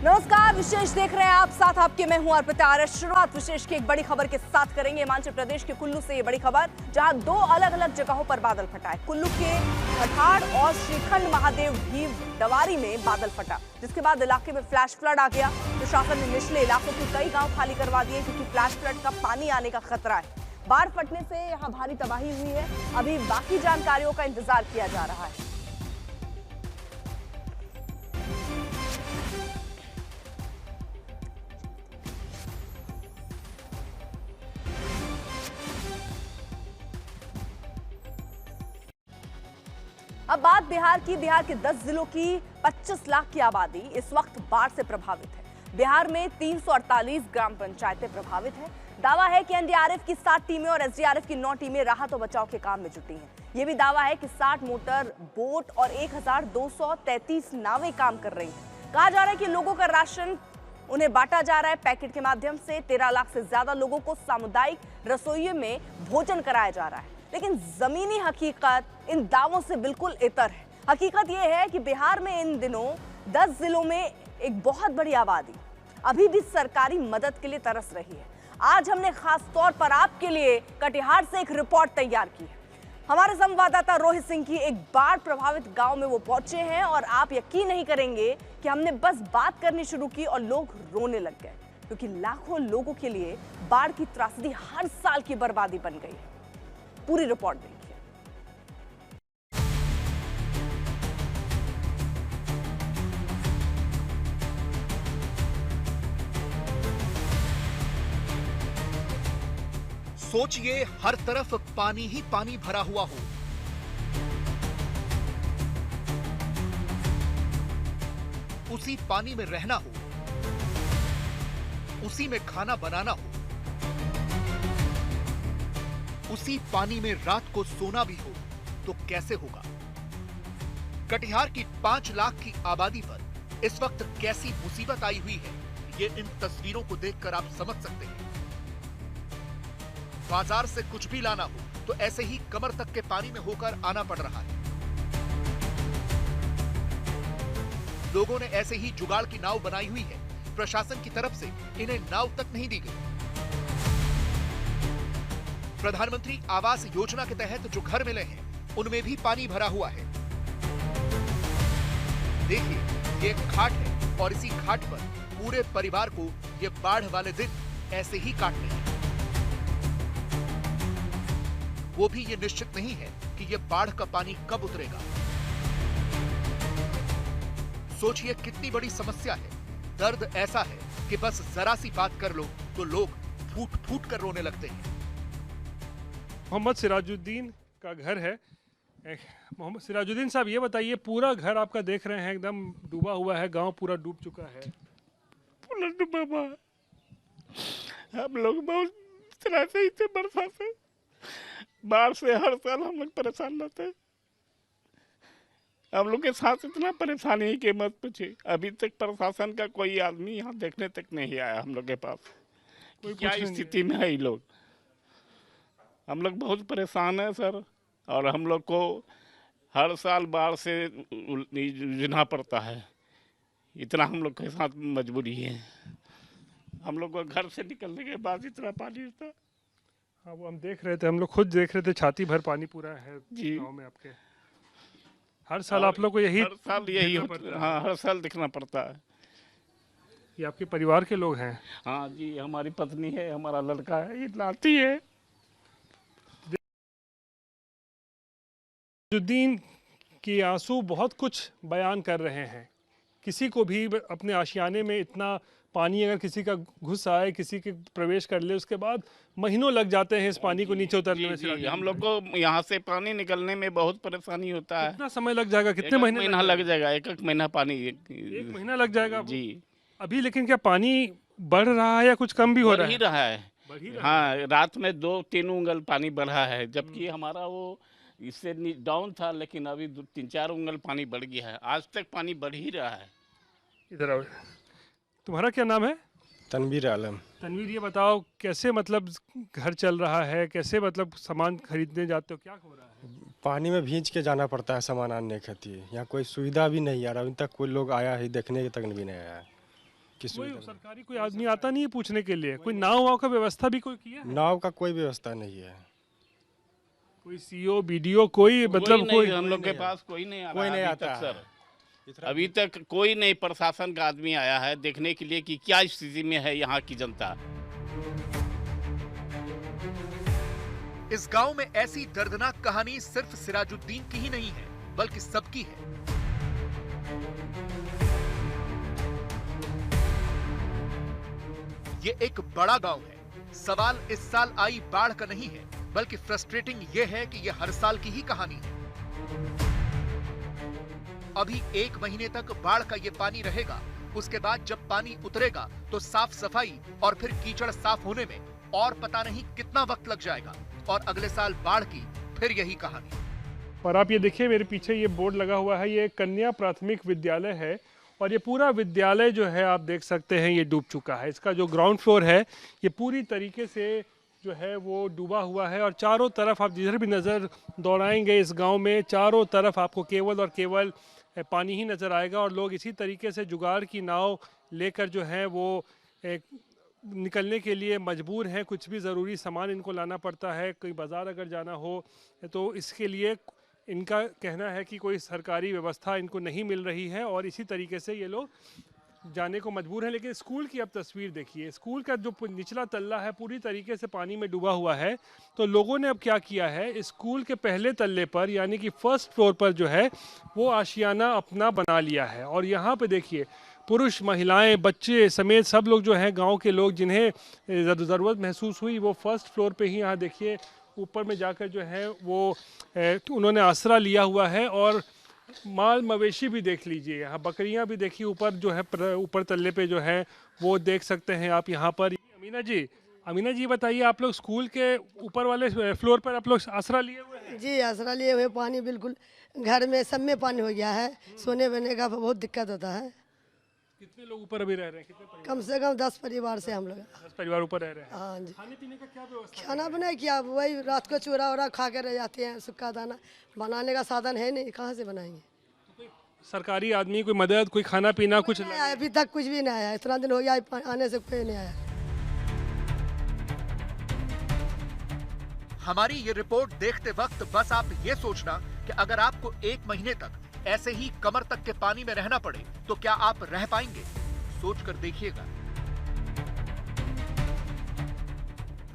नमस्कार, विशेष देख रहे हैं आप, साथ आपके मैं हूं अर्पिता आर्य। शुरुआत विशेष की एक बड़ी खबर के साथ करेंगे। हिमाचल प्रदेश के कुल्लू से ये बड़ी खबर, जहां दो अलग अलग जगहों पर बादल फटा है। कुल्लू के भठाड़ और श्रीखंड महादेव भीव डवारी में बादल फटा, जिसके बाद इलाके में फ्लैश फ्लड आ गया। प्रशासन ने निचले इलाकों के कई गांव खाली करवा दिए क्योंकि फ्लैश फ्लड का पानी आने का खतरा है। बाढ़ फटने से यहाँ भारी तबाही हुई है। अभी बाकी जानकारियों का इंतजार किया जा रहा है। अब बात बिहार की। बिहार के 10 जिलों की 25 लाख की आबादी इस वक्त बाढ़ से प्रभावित है। बिहार में 348 ग्राम पंचायतें प्रभावित हैं। दावा है कि एनडीआरएफ की 7 टीमें और एसडीआरएफ की 9 टीमें राहत और बचाव के काम में जुटी हैं। यह भी दावा है कि 60 मोटर बोट और 1233 नावें काम कर रही हैं। कहा जा रहा है कि लोगों का राशन उन्हें बांटा जा रहा है पैकेट के माध्यम से। 13 लाख से ज्यादा लोगों को सामुदायिक रसोइयों में भोजन कराया जा रहा है। लेकिन जमीनी हकीकत इन दावों से बिल्कुल इतर है। हकीकत यह है कि बिहार में इन दिनों 10 जिलों में एक बहुत बड़ी आबादी अभी भी सरकारी मदद के लिए तरस रही है। आज हमने खास तौर पर आपके लिए कटिहार से एक रिपोर्ट तैयार की है। हमारे संवाददाता रोहित सिंह की एक बाढ़ प्रभावित गांव में वो पहुंचे हैं और आप यकीन नहीं करेंगे कि हमने बस बात करनी शुरू की और लोग रोने लग गए, क्योंकि लाखों लोगों के लिए बाढ़ की त्रासदी हर साल की बर्बादी बन गई है। पूरी रिपोर्ट देखिए। सोचिए, हर तरफ पानी ही पानी भरा हुआ हो। उसी पानी में रहना हो, उसी में खाना बनाना हो, उसी पानी में रात को सोना भी हो, तो कैसे होगा? कटिहार की 5 लाख की आबादी पर इस वक्त कैसी मुसीबत आई हुई है, ये इन तस्वीरों को देखकर आप समझ सकते हैं। बाजार से कुछ भी लाना हो तो ऐसे ही कमर तक के पानी में होकर आना पड़ रहा है। लोगों ने ऐसे ही जुगाड़ की नाव बनाई हुई है। प्रशासन की तरफ से इन्हें नाव तक नहीं दी गई। प्रधानमंत्री आवास योजना के तहत जो घर मिले हैं, उनमें भी पानी भरा हुआ है। देखिए, ये एक घाट है और इसी घाट पर पूरे परिवार को ये बाढ़ वाले दिन ऐसे ही काटने हैं। वो भी ये निश्चित नहीं है कि ये बाढ़ का पानी कब उतरेगा। सोचिए, कितनी बड़ी समस्या है। दर्द ऐसा है कि बस जरा सी बात कर लो तो लोग फूट फूट कर रोने लगते हैं। मोहम्मद सिराजुद्दीन का घर है। मोहम्मद सिराजुद्दीन साहब, ये बताइए, पूरा घर आपका देख रहे हैं एकदम डूबा हुआ है, गांव पूरा डूब चुका है। पूरा डूबा हुआ है। हम लोग बहुत तरह से इतने बरसात से, बाढ़ से हर साल हम लोग परेशान रहते हैं। हम लोग के साथ इतना परेशानी है कि मत पूछिए। अभी तक प्रशासन का कोई आदमी यहाँ देखने तक नहीं आया हम लोग के पास। क्या स्थिति में है ये लोग। हम लोग बहुत परेशान हैं सर, और हम लोग को हर साल बाढ़ से जूझना पड़ता है। इतना हम लोग के साथ मजबूरी है। हम लोग को घर से निकलने के बाद इतना पानी होता। हाँ, वो हम देख रहे थे, हम लोग खुद देख रहे थे, छाती भर पानी पूरा है जी गाँव में आपके। हर साल आप लोग को यही हर साल यही होता। हाँ, हर साल दिखना पड़ता है। ये आपके परिवार के लोग हैं? हाँ जी, हमारी पत्नी है, हमारा लड़का है, ये नाती है। सिराजुद्दीन के आंसू बहुत कुछ बयान कर रहे हैं। किसी को भी अपने आशियाने में इतना पानी अगर किसी का घुस आए, किसी के प्रवेश कर ले, उसके बाद महीनों लग जाते हैं इस पानी को नीचे उतरने में। हम लोग को यहाँ से पानी निकलने में बहुत परेशानी होता है। कितना समय लग जाएगा? कितने महीना लग जाएगा? एक महीना पानी। एक महीना लग जाएगा जी। अभी लेकिन क्या पानी बढ़ रहा है या कुछ कम भी हो रहा है? रहा है। हाँ, रात में 2-3 उंगल पानी बढ़ा है, जबकि हमारा वो इससे डाउन था, लेकिन अभी 3-4 उंगल पानी बढ़ गया है। आज तक पानी बढ़ ही रहा है। इधर आओ। तुम्हारा क्या नाम है? तनवीर आलम। तनवीर, ये बताओ कैसे मतलब घर चल रहा है, कैसे मतलब सामान खरीदने जाते हो, क्या हो रहा है? पानी में भींच के जाना पड़ता है सामान आनने खातिर। यहाँ कोई सुविधा भी नहीं है, अभी तक कोई लोग आया ही देखने तक भी नहीं आया है। किस कोई सुविधा सरकारी कोई आदमी आता नहीं है पूछने के लिए? कोई नाव वाव का व्यवस्था भी कोई किया है? नहीं। नाव का कोई व्यवस्था नहीं है। कोई सीओ बीडीओ कोई मतलब नहीं, कोई हम लोग के पास कोई नहीं आ रहा कोई नहीं अभी आता तक है। सर। अभी तक कोई नहीं प्रशासन का आदमी आया है देखने के लिए कि क्या स्थिति में है यहाँ की जनता। इस गांव में ऐसी दर्दनाक कहानी सिर्फ सिराजुद्दीन की ही नहीं है, बल्कि सबकी है। ये एक बड़ा गांव है। सवाल इस साल आई बाढ़ का नहीं है, बल्कि फ्रस्ट्रेटिंग ये है कि ये हर साल की ही कहानी है। अभी 1 महीने तक बाढ़ का ये पानी रहेगा, उसके बाद जब पानी उतरेगा तो साफ सफाई और फिर कीचड़ साफ होने में और पता नहीं कितना वक्त लग जाएगा, और अगले साल बाढ़ की फिर यही कहानी। और आप ये देखिए मेरे पीछे ये बोर्ड लगा हुआ है, ये कन्या प्राथमिक विद्यालय है और ये पूरा विद्यालय जो है आप देख सकते हैं ये डूब चुका है। इसका जो ग्राउंड फ्लोर है ये पूरी तरीके से जो है वो डूबा हुआ है और चारों तरफ आप जिधर भी नज़र दौड़ाएंगे इस गांव में चारों तरफ आपको केवल और केवल पानी ही नज़र आएगा और लोग इसी तरीके से जुगाड़ की नाव लेकर जो है वो निकलने के लिए मजबूर हैं। कुछ भी ज़रूरी सामान इनको लाना पड़ता है, कहीं बाज़ार अगर जाना हो तो इसके लिए इनका कहना है कि कोई सरकारी व्यवस्था इनको नहीं मिल रही है और इसी तरीके से ये लोग जाने को मजबूर हैं। लेकिन स्कूल की अब तस्वीर देखिए, स्कूल का जो निचला तल्ला है पूरी तरीके से पानी में डूबा हुआ है। तो लोगों ने अब क्या किया है, स्कूल के पहले तल्ले पर यानी कि फर्स्ट फ्लोर पर जो है वो आशियाना अपना बना लिया है और यहाँ पे देखिए पुरुष महिलाएं बच्चे समेत सब लोग जो हैं गांव के लोग जिन्हें ज़रूरत महसूस हुई वो फर्स्ट फ्लोर पे ही यहाँ देखिए ऊपर में जाकर जो है वो उन्होंने आसरा लिया हुआ है। और माल मवेशी भी देख लीजिए, यहाँ बकरियाँ भी देखिए ऊपर जो है ऊपर तल्ले पे जो है वो देख सकते हैं आप यहाँ पर। अमीना जी बताइए, आप लोग स्कूल के ऊपर वाले फ्लोर पर आप लोग आसरा लिए हुए हैं? जी आसरा लिए हुए, पानी बिल्कुल घर में सब में पानी हो गया है, सोने बने का बहुत दिक्कत होता है। कितने लोग ऊपर अभी रह रहे हैं? कितने परिवार? कम से कम 10 परिवार से हम लोग। 10 परिवार ऊपर रह रहे हैं। हाँ जी। खाने पीने का क्या व्यवस्था? खाना बनाए क्या, वही रात को चूरा वूरा खा कर रह जाते हैं, सूखा दाना बनाने का साधन है नहीं, कहाँ से बनाएंगे। सरकारी आदमी कोई मदद, कोई खाना पीना कुछ नहीं आया, अभी तक कुछ भी नहीं आया, इतना दिन हो गया आने से कोई नहीं आया। हमारी ये रिपोर्ट देखते वक्त बस आप ये सोचना कि अगर आपको 1 महीने तक ऐसे ही कमर तक के पानी में रहना पड़े तो क्या आप रह पाएंगे? सोच कर देखिएगा।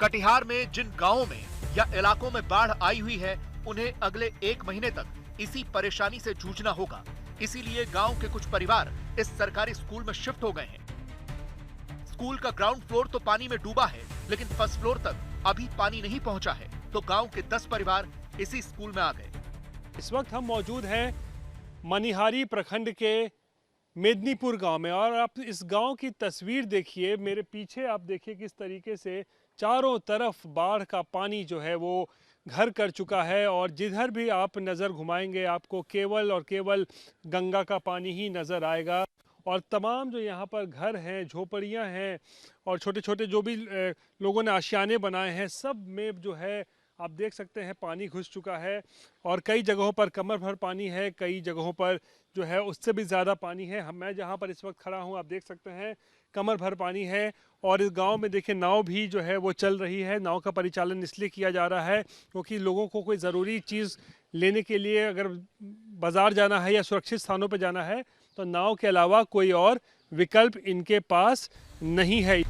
कटिहार में जिन गांवों में या इलाकों में बाढ़ आई हुई है उन्हें अगले 1 महीने तक इसी परेशानी से जूझना होगा। इसीलिए गांव के कुछ परिवार इस सरकारी स्कूल में शिफ्ट हो गए हैं। स्कूल का ग्राउंड फ्लोर तो पानी में डूबा है, लेकिन फर्स्ट फ्लोर तक अभी पानी नहीं पहुंचा है, तो गांव के 10 परिवार इसी स्कूल में आ गए। इस वक्त हम मौजूद हैं मनिहारी प्रखंड के मेदनीपुर गांव में और आप इस गांव की तस्वीर देखिए, मेरे पीछे आप देखिए किस तरीके से चारों तरफ बाढ़ का पानी जो है वो घर कर चुका है और जिधर भी आप नज़र घुमाएंगे आपको केवल और केवल गंगा का पानी ही नज़र आएगा। और तमाम जो यहाँ पर घर हैं, झोपड़ियाँ हैं और छोटे छोटे जो भी लोगों ने आशियाने बनाए हैं, सब में जो है आप देख सकते हैं पानी घुस चुका है और कई जगहों पर कमर भर पानी है, कई जगहों पर जो है उससे भी ज़्यादा पानी है। मैं जहाँ पर इस वक्त खड़ा हूँ आप देख सकते हैं कमर भर पानी है और इस गांव में देखिए नाव भी जो है वो चल रही है। नाव का परिचालन इसलिए किया जा रहा है क्योंकि लोगों को कोई ज़रूरी चीज़ लेने के लिए अगर बाज़ार जाना है या सुरक्षित स्थानों पर जाना है तो नाव के अलावा कोई और विकल्प इनके पास नहीं है।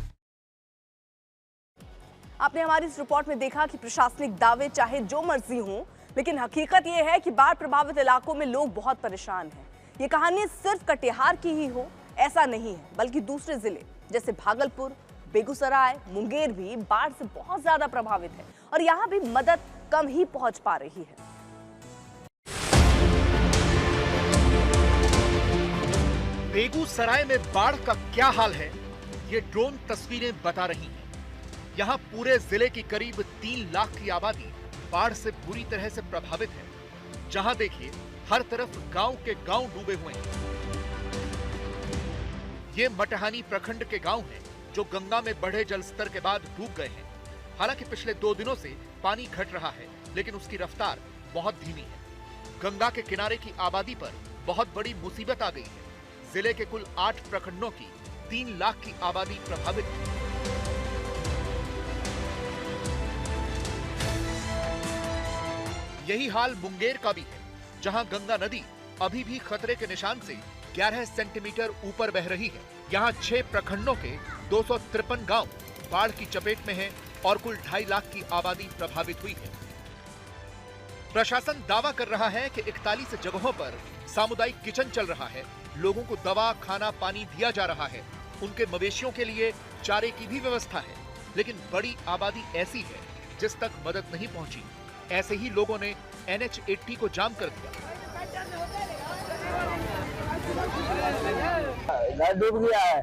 आपने हमारी इस रिपोर्ट में देखा कि प्रशासनिक दावे चाहे जो मर्जी हो, लेकिन हकीकत यह है कि बाढ़ प्रभावित इलाकों में लोग बहुत परेशान हैं। ये कहानी सिर्फ कटिहार की ही हो ऐसा नहीं है, बल्कि दूसरे जिले जैसे भागलपुर, बेगूसराय, मुंगेर भी बाढ़ से बहुत ज्यादा प्रभावित है और यहाँ भी मदद कम ही पहुंच पा रही है। बेगूसराय में बाढ़ का क्या हाल है, ये ड्रोन तस्वीरें बता रही हैं। यहाँ पूरे जिले की करीब 3 लाख की आबादी बाढ़ से बुरी तरह से प्रभावित है। जहां देखिए हर तरफ गांव के गांव डूबे हुए हैं। ये मटहानी प्रखंड के गांव हैं जो गंगा में बढ़े जल स्तर के बाद डूब गए हैं। हालांकि पिछले 2 दिनों से पानी घट रहा है, लेकिन उसकी रफ्तार बहुत धीमी है। गंगा के किनारे की आबादी पर बहुत बड़ी मुसीबत आ गई है। जिले के कुल 8 प्रखंडों की 3 लाख की आबादी प्रभावित है। यही हाल मुंगेर का भी है, जहां गंगा नदी अभी भी खतरे के निशान से 11 सेंटीमीटर ऊपर बह रही है। यहां 6 प्रखंडों के 253 गांव बाढ़ की चपेट में हैं और कुल 2.5 लाख की आबादी प्रभावित हुई है। प्रशासन दावा कर रहा है कि 41 जगहों पर सामुदायिक किचन चल रहा है, लोगों को दवा, खाना, पानी दिया जा रहा है, उनके मवेशियों के लिए चारे की भी व्यवस्था है। लेकिन बड़ी आबादी ऐसी है जिस तक मदद नहीं पहुंची। ऐसे ही लोगों ने NH80 को जाम कर दिया। घर डूब गया है,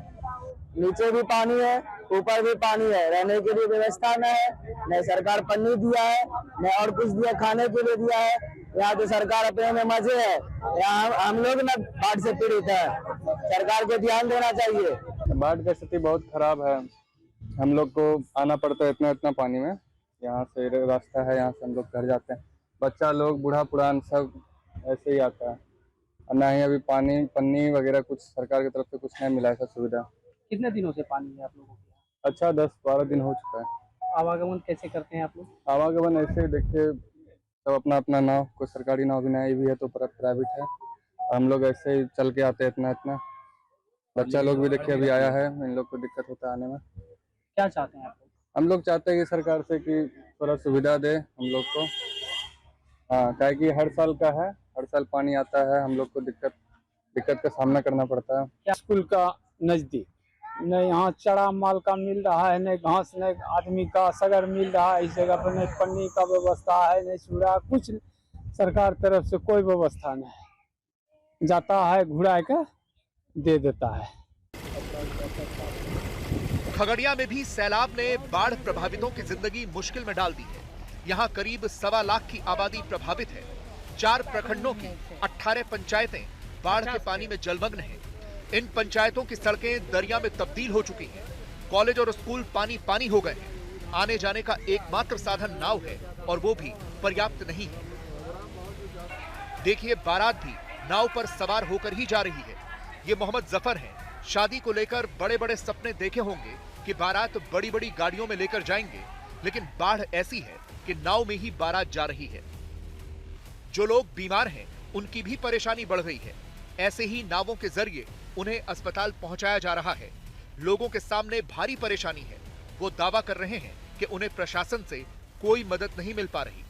नीचे भी पानी है, ऊपर भी पानी है, रहने के लिए व्यवस्था न है, न सरकार पन्नी दिया है, न और कुछ दिया खाने के लिए दिया है। यहाँ तो सरकार अपने में मजे है, यहाँ हम लोग न बाढ़ से पीड़ित है, सरकार को ध्यान देना चाहिए। बाढ़ की स्थिति बहुत खराब है, हम लोग को आना पड़ता है इतना पानी में। यहाँ से रास्ता है, यहाँ से हम लोग घर जाते हैं, बच्चा लोग, बूढ़ा पुरान सब ऐसे ही आता है। ना ही अभी पानी पन्नी वगैरह कुछ सरकार की तरफ से कुछ नहीं मिला ऐसा सुविधा। कितने दिनों से पानी है आप लोगों को? अच्छा 10-12 दिन हो चुका है। आवागमन कैसे करते हैं आप लोग? आवागमन ऐसे ही देखिए, सब अपना अपना नाव, कोई सरकारी नाव भी नहीं भी है तो प्राइवेट है, हम लोग ऐसे ही चल के आते हैं इतना। बच्चा लोग भी देखिए अभी आया है, इन लोग को दिक्कत होता है आने में। क्या चाहते हैं आप लोग? हम लोग चाहते हैं कि सरकार से कि थोड़ा सुविधा दे हम लोग को। हाँ, क्या कि हर साल का है, हर साल पानी आता है, हम लोग को दिक्कत का सामना करना पड़ता है। स्कूल का नजदीक न यहाँ चारा माल का मिल रहा है, न घास, न आदमी का सगर मिल रहा है। इस जगह पर न पन्नी का व्यवस्था है, न चूड़ा, कुछ सरकार तरफ से कोई व्यवस्था नहीं। जाता है घुरा के दे देता है। खगड़िया में भी सैलाब ने बाढ़ प्रभावितों की जिंदगी मुश्किल में डाल दी है। यहाँ करीब 1.25 लाख की आबादी प्रभावित है। 4 प्रखंडों की 18 पंचायतें बाढ़ के पानी में जलमग्न हैं। इन पंचायतों की सड़कें दरिया में तब्दील हो चुकी हैं। कॉलेज और स्कूल पानी हो गए हैं। आने जाने का एकमात्र साधन नाव है और वो भी पर्याप्त नहीं है। देखिए, बारात भी नाव पर सवार होकर ही जा रही है। ये मोहम्मद जफर हैं। शादी को लेकर बड़े बड़े सपने देखे होंगे कि बारात बड़ी बड़ी गाड़ियों में लेकर जाएंगे, लेकिन बाढ़ ऐसी है कि नाव में ही बारात जा रही है। जो लोग बीमार हैं उनकी भी परेशानी बढ़ गई है। ऐसे ही नावों के जरिए उन्हें अस्पताल पहुंचाया जा रहा है। लोगों के सामने भारी परेशानी है। वो दावा कर रहे हैं कि उन्हें प्रशासन से कोई मदद नहीं मिल पा रही।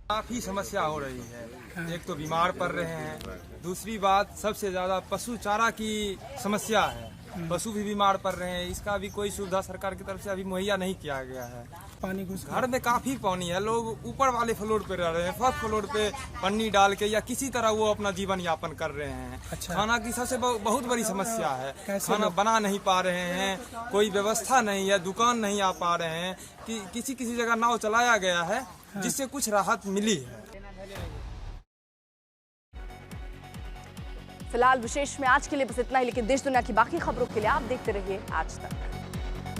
काफी समस्या हो रही है। एक तो बीमार पड़ रहे हैं, दूसरी बात सबसे ज्यादा पशु चारा की समस्या है। पशु भी बीमार पड़ रहे हैं, इसका भी कोई सुविधा सरकार की तरफ से अभी मुहैया नहीं किया गया है। पानी घुस घर में काफी पानी है, लोग ऊपर वाले फ्लोर पे रह रहे हैं, फर्स्ट फ्लोर पे पन्नी डाल के या किसी तरह वो अपना जीवन यापन कर रहे हैं। अच्छा। खाना की सबसे बहुत बड़ी समस्या है, खाना बना नहीं पा रहे हैं, कोई व्यवस्था नहीं है, दुकान नहीं आ पा रहे हैं। कि किसी जगह नाव चलाया गया है जिससे कुछ राहत मिली है। फिलहाल विशेष में आज के लिए बस इतना ही, लेकिन देश दुनिया की बाकी खबरों के लिए आप देखते रहिए आज तक।